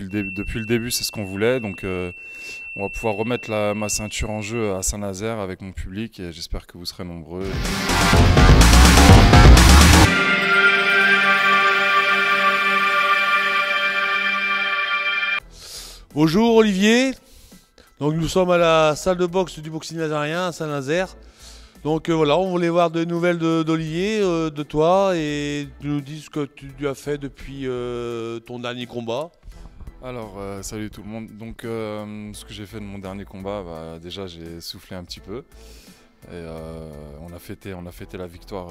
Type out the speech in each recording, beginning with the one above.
depuis le début, c'est ce qu'on voulait. Donc on va pouvoir remettre ma ceinture en jeu à Saint-Nazaire avec mon public et j'espère que vous serez nombreux. Bonjour Olivier, donc nous sommes à la salle de boxe du boxing nazarien à Saint-Nazaire. Donc voilà, on voulait voir des nouvelles d'Olivier, de toi, et tu nous dis ce que tu as fait depuis ton dernier combat. Alors salut tout le monde, donc ce que j'ai fait de mon dernier combat, déjà j'ai soufflé un petit peu et on a fêté la victoire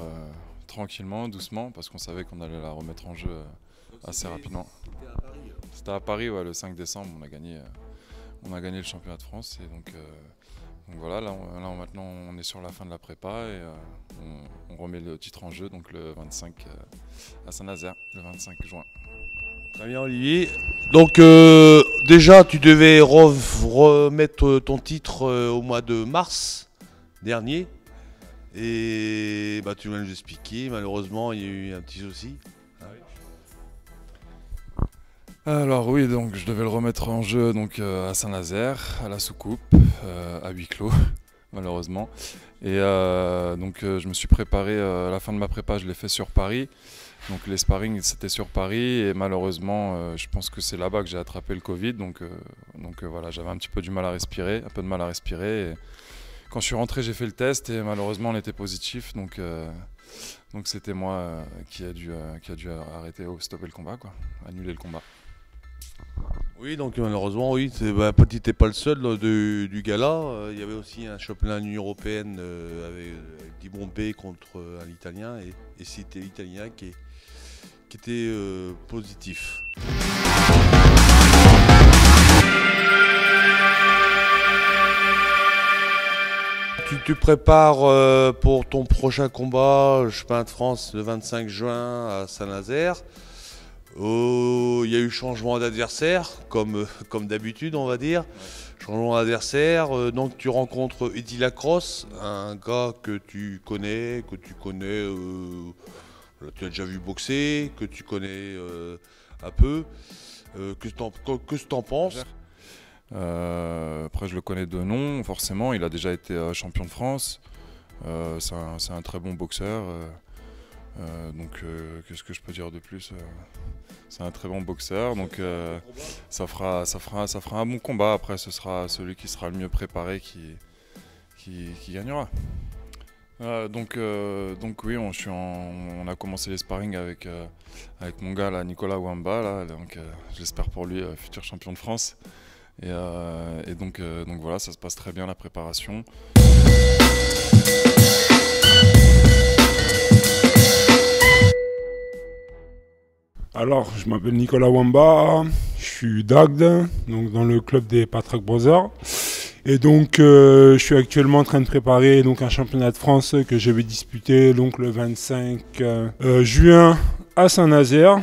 tranquillement, doucement, parce qu'on savait qu'on allait la remettre en jeu assez rapidement. C'était à Paris, ouais, le 5 décembre, on a gagné le championnat de France et donc voilà, là maintenant on est sur la fin de la prépa et on remet le titre en jeu donc le 25 à Saint-Nazaire, le 25 juin. Très bien Olivier. Donc déjà tu devais remettre ton titre au mois de mars dernier et tu viens de nous expliquer, malheureusement il y a eu un petit souci. Alors oui, donc je devais le remettre en jeu donc, à Saint-Nazaire, à la soucoupe, à huis clos, malheureusement. Et donc je me suis préparé, à la fin de ma prépa, je l'ai fait sur Paris. Donc les sparring c'était sur Paris et malheureusement je pense que c'est là-bas que j'ai attrapé le Covid. Donc voilà, j'avais un petit peu du mal à respirer, et quand je suis rentré, j'ai fait le test et malheureusement on était positif. Donc c'était moi qui a dû arrêter, stopper le combat, annuler le combat. Oui, donc malheureusement, oui, tu n'étais pas le seul du gala. Il y avait aussi un championnat de l'Union européenne avec Dibombé contre un Italien, et c'était l'Italien qui était positif. Tu te prépares pour ton prochain combat, le championnat de France, le 25 juin à Saint-Nazaire. Il y a eu changement d'adversaire, comme d'habitude on va dire. Ouais. Changement d'adversaire, donc tu rencontres Eddy Lacrosse, un gars que tu connais, tu as déjà vu boxer, que tu connais un peu. Que t'en penses? Après je le connais de nom, forcément, il a déjà été champion de France, c'est un très bon boxeur. Donc qu'est-ce que je peux dire de plus, c'est un très bon boxeur, donc ça fera un bon combat. Après ce sera celui qui sera le mieux préparé qui gagnera. Donc oui, on a commencé les sparring avec mon gars là, Nicolas Wamba là, donc j'espère pour lui futur champion de France et donc voilà, ça se passe très bien la préparation. Alors, je m'appelle Nicolas Wamba, je suis d'Agde, donc dans le club des Patrick Brothers. Et donc, je suis actuellement en train de préparer donc, un championnat de France que je vais disputer donc, le 25 juin à Saint-Nazaire.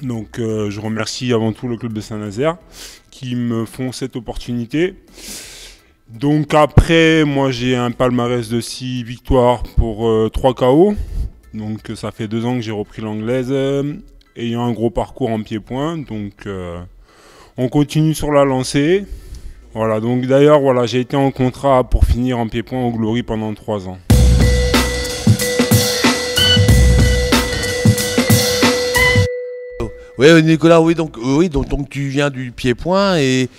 Donc, je remercie avant tout le club de Saint-Nazaire qui me font cette opportunité. Donc après, moi j'ai un palmarès de 6 victoires pour 3 KO. Donc ça fait 2 ans que j'ai repris l'anglaise, ayant un gros parcours en pied-point. Donc on continue sur la lancée. Voilà, donc d'ailleurs voilà, j'ai été en contrat pour finir en pied-point au Glory pendant 3 ans. Oui Nicolas, oui donc tu viens du pied-point et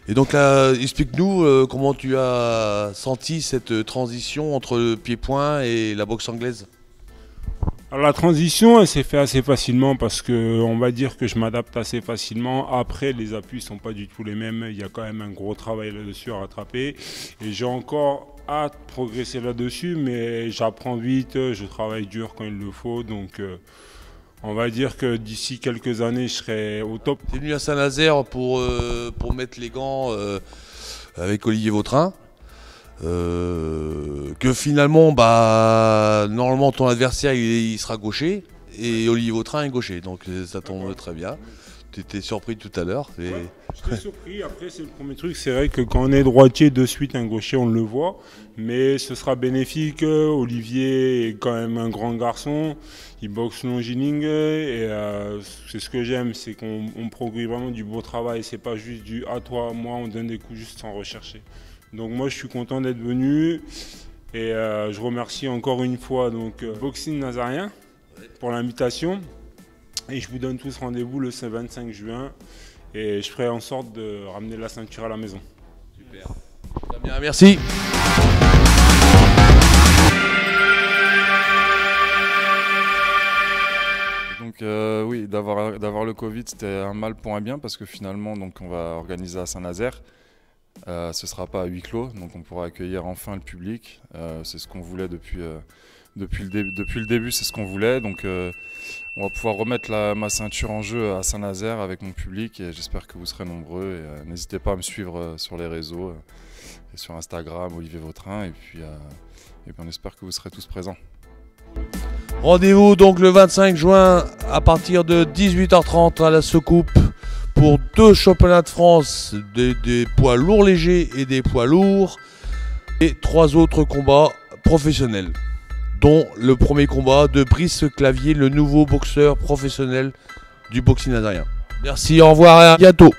donc là, explique-nous comment tu as senti cette transition entre le pied-point et la boxe anglaise. Alors, la transition, elle s'est faite assez facilement parce que on va dire que je m'adapte assez facilement. Après, les appuis sont pas du tout les mêmes. Il y a quand même un gros travail là-dessus à rattraper. Et j'ai encore hâte de progresser là-dessus, mais j'apprends vite, je travaille dur quand il le faut. Donc, on va dire que d'ici quelques années, je serai au top. Tu es venu à Saint-Nazaire pour mettre les gants avec Olivier Vautrin. Que finalement, normalement ton adversaire il sera gaucher et Olivier Vautrin est gaucher, donc ça tombe très bien. Tu étais surpris tout à l'heure. Et... Ouais, j'étais surpris. Après, c'est le premier truc. C'est vrai que quand on est droitier, de suite, un gaucher, on le voit. Mais ce sera bénéfique. Olivier est quand même un grand garçon. Il boxe longiligne. Et c'est ce que j'aime, c'est qu'on produit vraiment du beau travail. C'est pas juste du « à toi, moi », on donne des coups juste sans rechercher. Donc moi, je suis content d'être venu. Et je remercie encore une fois donc, Boxing Nazarien pour l'invitation. Et je vous donne tous rendez-vous le 25 juin. Et je ferai en sorte de ramener la ceinture à la maison. Super. Très bien, merci. Donc oui, d'avoir le Covid, c'était un mal pour un bien parce que finalement, donc, on va organiser à Saint-Nazaire. Ce ne sera pas à huis clos, donc on pourra accueillir enfin le public. C'est ce qu'on voulait depuis le début, c'est ce qu'on voulait. Donc on va pouvoir remettre ma ceinture en jeu à Saint-Nazaire avec mon public et j'espère que vous serez nombreux. N'hésitez pas à me suivre sur les réseaux, et sur Instagram, Olivier Vautrin, et puis on espère que vous serez tous présents. Rendez-vous donc le 25 juin à partir de 18h30 à la Secoupe pour 2 championnats de France, des poids lourds légers et des poids lourds, et 3 autres combats professionnels, dont le premier combat de Brice Clavier, le nouveau boxeur professionnel du boxing nazarien. Merci, au revoir et à bientôt.